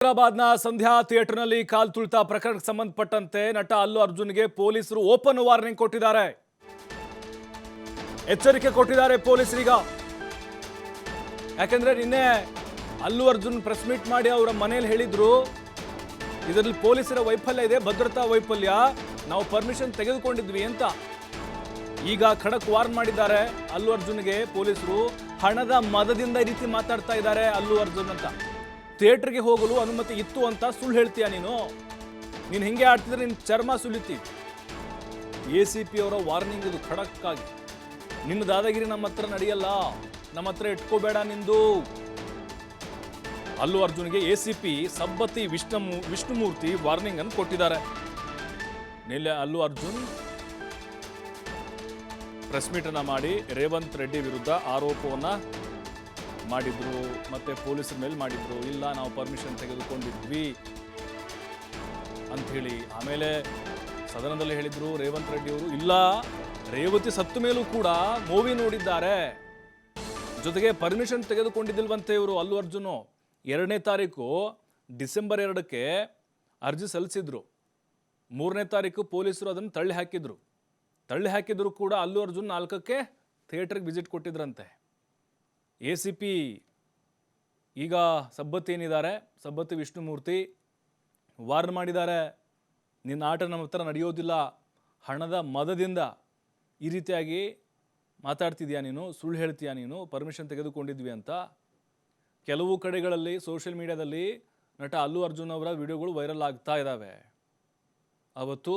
ಹೈದರಾಬಾದ್ನ ಸಂಧ್ಯಾ ಥಿಯೇಟರ್ನಲ್ಲಿ ಕಾಲ್ ತುಳಿತ ಪ್ರಕರಣಕ್ಕೆ ಸಂಬಂಧಪಟ್ಟಂತೆ ನಟ ಅಲ್ಲು ಅರ್ಜುನ್ಗೆ ಪೊಲೀಸರು ಓಪನ್ ವಾರ್ನಿಂಗ್ ಕೊಟ್ಟಿದ್ದಾರೆ. ಎಚ್ಚರಿಕೆ ಕೊಟ್ಟಿದ್ದಾರೆ ಪೊಲೀಸರೀಗ. ಯಾಕಂದ್ರೆ ನಿನ್ನೆ ಅಲ್ಲು ಅರ್ಜುನ್ ಪ್ರೆಸ್ ಮೀಟ್ ಮಾಡಿ ಅವರ ಮನೆಯಲ್ಲಿ ಹೇಳಿದ್ರು, ಇದರಲ್ಲಿ ಪೊಲೀಸರ ವೈಫಲ್ಯ ಇದೆ, ಭದ್ರತಾ ವೈಫಲ್ಯ, ನಾವು ಪರ್ಮಿಷನ್ ತೆಗೆದುಕೊಂಡಿದ್ವಿ ಅಂತ. ಈಗ ಖಡಕ್ ವಾರ್ನ್ ಮಾಡಿದ್ದಾರೆ ಅಲ್ಲು ಅರ್ಜುನ್ಗೆ ಪೊಲೀಸರು. ಹಣದ ಮದದಿಂದ ಈ ರೀತಿ ಮಾತಾಡ್ತಾ ಇದ್ದಾರೆ ಅಲ್ಲು ಅರ್ಜುನ್ ಅಂತ. ಥಿಯೇಟರ್ಗೆ ಹೋಗಲು ಅನುಮತಿ ಇತ್ತು ಅಂತ ಸುಳ್ಳು ಹೇಳ್ತೀಯ ನೀನು ಹಿಂಗೆ ಆಡ್ತಿದ್ರೆ ನಿನ್ನ ಚರ್ಮ ಸುಲಿತಿ. ACP ಅವರ ವಾರ್ನಿಂಗ್ ಇದು ಖಡಕ್ ಆಗಿ. ನಿನ್ನ ದಾದಾಗಿರಿ ನಮ್ಮ ಹತ್ರ ನಡೆಯಲ್ಲ, ನಮ್ಮ ಹತ್ರ ಇಟ್ಕೋಬೇಡ ನಿಂದು. ಅಲ್ಲು ಅರ್ಜುನ್ಗೆ ACP ಸಬ್ಬತಿ ವಿಷ್ಣುಮೂರ್ತಿ ವಾರ್ನಿಂಗ್ ಅನ್ನು ಕೊಟ್ಟಿದ್ದಾರೆ. ನಿನ್ನೆ ಅಲ್ಲು ಅರ್ಜುನ್ ಪ್ರೆಸ್ ಮೀಟ್ ಅನ್ನ ಮಾಡಿ ರೇವಂತ್ ರೆಡ್ಡಿ ವಿರುದ್ಧ ಆರೋಪವನ್ನ ಮಾಡಿದ್ರು, ಮತ್ತೆ ಪೊಲೀಸರ ಮೇಲೆ ಮಾಡಿದ್ರು. ಇಲ್ಲ, ನಾವು ಪರ್ಮಿಷನ್ ತೆಗೆದುಕೊಂಡಿದ್ವಿ ಅಂತ ಹೇಳಿ. ಆಮೇಲೆ ಸದನದಲ್ಲಿ ಹೇಳಿದ್ರು ರೇವಂತ್ ರೆಡ್ಡಿ ಅವರು, ಇಲ್ಲ, ರೇವತಿ ಸತ್ತು ಮೇಲೂ ಕೂಡ ಮೂವಿ ನೋಡಿದ್ದಾರೆ, ಜೊತೆಗೆ ಪರ್ಮಿಷನ್ ತೆಗೆದುಕೊಂಡಿದ್ದಿಲ್ವಂತೆ ಇವರು ಅಲ್ಲು ಅರ್ಜುನ್. 2ನೇ ತಾರೀಕು ಡಿಸೆಂಬರ್ 2ಕ್ಕೆ ಅರ್ಜಿ ಸಲ್ಲಿಸಿದ್ರು. 3ನೇ ತಾರೀಕು ಪೊಲೀಸರು ಅದನ್ನು ತಳ್ಳಿ ಹಾಕಿದ್ರು ಕೂಡ ಅಲ್ಲು ಅರ್ಜುನ್ 4ಕ್ಕೆ ಥಿಯೇಟರ್ಗೆ ವಿಸಿಟ್ ಕೊಟ್ಟಿದ್ರಂತೆ. ACP ಈಗ ಸಬ್ಬತ್ತಿ ಏನಿದ್ದಾರೆ, ಸಬ್ಬತ್ತಿ ವಿಷ್ಣುಮೂರ್ತಿ ವಾರ್ನ್ ಮಾಡಿದ್ದಾರೆ, ನಿನ್ನ ಆಟ ನಮ್ಮ ಹತ್ರ ನಡೆಯೋದಿಲ್ಲ, ಹಣದ ಮದದಿಂದ ಈ ರೀತಿಯಾಗಿ ಮಾತಾಡ್ತಿದ್ಯಾ ನೀನು, ಸುಳ್ಳು ಹೇಳ್ತೀಯಾ ನೀನು, ಪರ್ಮಿಷನ್ ತೆಗೆದುಕೊಂಡಿದ್ವಿ ಅಂತ. ಕೆಲವು ಕಡೆಗಳಲ್ಲಿ ಸೋಷಿಯಲ್ ಮೀಡಿಯಾದಲ್ಲಿ ನಟ ಅಲ್ಲು ಅರ್ಜುನ್ ಅವರ ವಿಡಿಯೋಗಳು ವೈರಲ್ ಆಗ್ತಾ ಇದ್ದಾವೆ. ಅವತ್ತು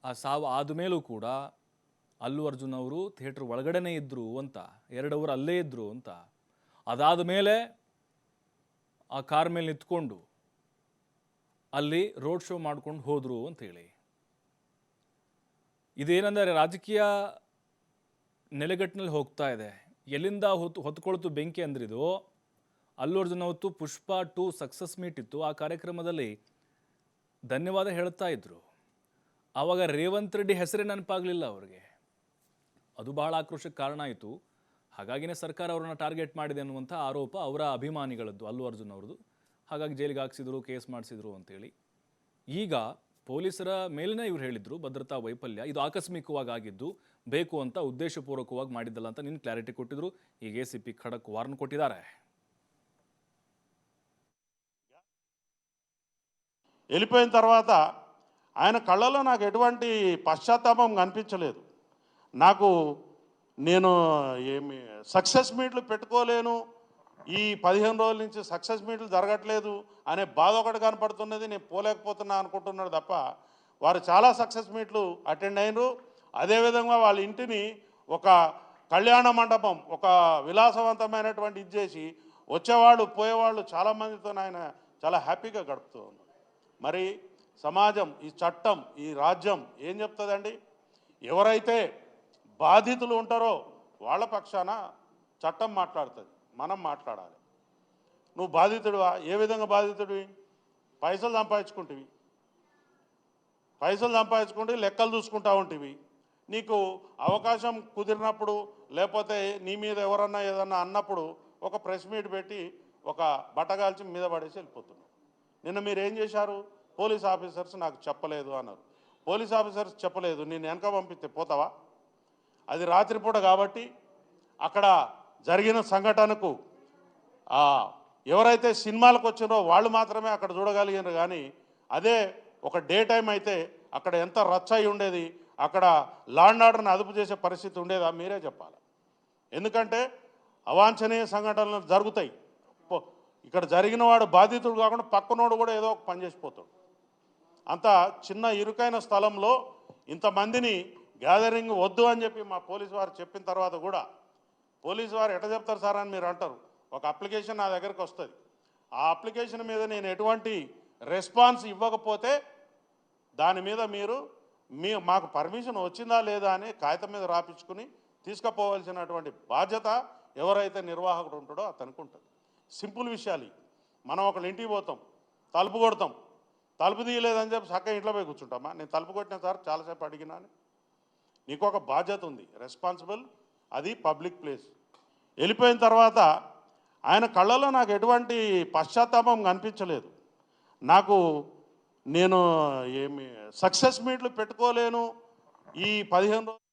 ಆ ಸಾವು ಆದಮೇಲೂ ಕೂಡ ಅಲ್ಲು ಅರ್ಜುನ್ ಅವರು ಥಿಯೇಟರ್ ಒಳಗಡೆನೇ ಇದ್ದರು ಅಂತ, 2 ಅವರ್ ಅಲ್ಲೇ ಇದ್ದರು ಅಂತ. ಅದಾದ ಮೇಲೆ ಆ ಕಾರ್ ಮೇಲೆ ನಿಂತ್ಕೊಂಡು ಅಲ್ಲಿ ರೋಡ್ ಶೋ ಮಾಡ್ಕೊಂಡು ಹೋದರು ಅಂತೇಳಿ. ಇದೇನೆಂದರೆ ರಾಜಕೀಯ ನೆಲೆಗಟ್ಟಿನಲ್ಲಿ ಹೋಗ್ತಾ ಇದೆ. ಎಲ್ಲಿಂದ ಹೊತ್ಕೊಳ್ತು ಬೆಂಕಿ ಅಂದ್ರಿದು. ಅಲ್ಲು ಅರ್ಜುನ್ ಅವತ್ತು ಪುಷ್ಪ 2 ಸಕ್ಸಸ್ ಮೀಟ್ ಇತ್ತು. ಆ ಕಾರ್ಯಕ್ರಮದಲ್ಲಿ ಧನ್ಯವಾದ ಹೇಳ್ತಾ ಇದ್ರು. ಆವಾಗ ರೇವಂತ್ ರೆಡ್ಡಿ ಹೆಸರೇ ನೆನಪಾಗಲಿಲ್ಲ ಅವ್ರಿಗೆ. ಅದು ಬಹಳ ಆಕ್ರೋಶಕ್ಕೆ ಕಾರಣ ಆಯಿತು. ಹಾಗಾಗಿನೇ ಸರ್ಕಾರ ಅವರನ್ನು ಟಾರ್ಗೆಟ್ ಮಾಡಿದೆ ಅನ್ನುವಂಥ ಆರೋಪ ಅವರ ಅಭಿಮಾನಿಗಳದ್ದು, ಅಲ್ಲು ಅರ್ಜುನ್ ಅವ್ರದ್ದು. ಹಾಗಾಗಿ ಜೈಲಿಗೆ ಹಾಕ್ಸಿದ್ರು, ಕೇಸ್ ಮಾಡಿಸಿದ್ರು ಅಂತೇಳಿ. ಈಗ ಪೊಲೀಸರ ಮೇಲಿನ ಇವ್ರು ಹೇಳಿದ್ರು ಭದ್ರತಾ ವೈಫಲ್ಯ, ಇದು ಆಕಸ್ಮಿಕವಾಗಿ ಆಗಿದ್ದು, ಬೇಕು ಅಂತ ಉದ್ದೇಶಪೂರ್ವಕವಾಗಿ ಮಾಡಿದ್ದಲ್ಲ ಅಂತ ನಿನ್ನ ಕ್ಲಾರಿಟಿ ಕೊಟ್ಟಿದ್ರು. ಈಗ ACP ಖಡಕ್ ವಾರ್ನ್ కొట్టిದ್ದಾರೆ. వెళ్ళిపోయిన తర్వాత ఆయన కళ్ళలో నాకు ఎటువంటి పశ్చాత్తాపం కనిపించలేదు. నేను ఏమి సక్సెస్ మీట్లు పెట్టుకోలేను, ఈ 15 రోజుల నుంచి సక్సెస్ మీట్లు జరగట్లేదు అనే బాధ ఒకటి కనపడుతున్నది. నేను పోలేకపోతున్నా అనుకుంటున్నాడు తప్ప వారు చాలా సక్సెస్ మీట్లు అటెండ్ అయినరు. అదేవిధంగా వాళ్ళ ఇంటిని ఒక కళ్యాణ మండపం, ఒక విలాసవంతమైనటువంటి ఇది చేసి వచ్చేవాళ్ళు పోయేవాళ్ళు చాలామందితో ఆయన చాలా హ్యాపీగా గడుపుతూ ఉన్నారు. మరి సమాజం, ఈ చట్టం, ఈ రాజ్యం ఏం చెప్తుందండి? ఎవరైతే బాధితులు ఉంటారో వాళ్ళ పక్షాన చట్టం మాట్లాడుతుంది, మనం మాట్లాడాలి. నువ్వు బాధితుడివా? ఏ విధంగా బాధితుడివి? పైసలు సంపాదించుకుంటే లెక్కలు చూసుకుంటా ఉంటివి. నీకు అవకాశం కుదిరినప్పుడు, లేకపోతే నీ మీద ఎవరన్నా ఏదన్నా అన్నప్పుడు ఒక ప్రెస్ మీట్ పెట్టి ఒక బట్టగాల్చి మీద పడేసి వెళ్ళిపోతున్నావు. నిన్న మీరు ఏం చేశారు? పోలీస్ ఆఫీసర్స్ నాకు చెప్పలేదు అన్నారు. పోలీస్ ఆఫీసర్స్ చెప్పలేదు, నేను వెనక పంపిస్తే పోతావా? అది రాత్రిపూట కాబట్టి అక్కడ జరిగిన సంఘటనకు ఎవరైతే సినిమాలకు వచ్చినో వాళ్ళు మాత్రమే అక్కడ చూడగలిగారు. కానీ అదే ఒక డే టైం అయితే అక్కడ ఎంత రచ్చ అయి ఉండేది, అక్కడ లా అండ్ ఆర్డర్ని అదుపు చేసే పరిస్థితి ఉండేదా? మీరే చెప్పాలి. ఎందుకంటే అవాంఛనీయ సంఘటనలు జరుగుతాయి. ఇక్కడ జరిగిన వాడు బాధితుడు కాకుండా పక్కనోడు కూడా ఏదో ఒక పని చేసిపోతాడు. అంత చిన్న ఇరుకైన స్థలంలో ఇంతమందిని గ్యాదరింగ్ వద్దు అని చెప్పి మా పోలీసు వారు చెప్పిన తర్వాత కూడా, పోలీసు వారు ఎట్లా చెప్తారు సార్ అని మీరు అంటారు. ఒక అప్లికేషన్ నా దగ్గరికి వస్తుంది. ఆ అప్లికేషన్ మీద నేను ఎటువంటి రెస్పాన్స్ ఇవ్వకపోతే దాని మీద మీరు మాకు పర్మిషన్ వచ్చిందా లేదా అని కాగితం మీద రాపించుకుని తీసుకుపోవాల్సినటువంటి బాధ్యత ఎవరైతే నిర్వాహకుడు ఉంటాడో అతనికి ఉంటుంది. సింపుల్ విషయాలు. మనం ఒకళ్ళ ఇంటికి పోతాం, తలుపు కొడతాం, తలుపు తీయలేదని చెప్పి చక్కగా ఇంట్లో పోయి కూర్చుంటామా? నేను తలుపు కొట్టిన సార్ చాలాసేపు అడిగినా అని. నీకు ఒక బాధ్యత ఉంది, రెస్పాన్సిబుల్. అది పబ్లిక్ ప్లేస్. వెళ్ళిపోయిన తర్వాత ఆయన కళ్ళలో నాకు ఎటువంటి పశ్చాత్తాపం కనిపించలేదు. నేను ఏమి సక్సెస్ మీట్లు పెట్టుకోలేను ఈ 15 రోజులు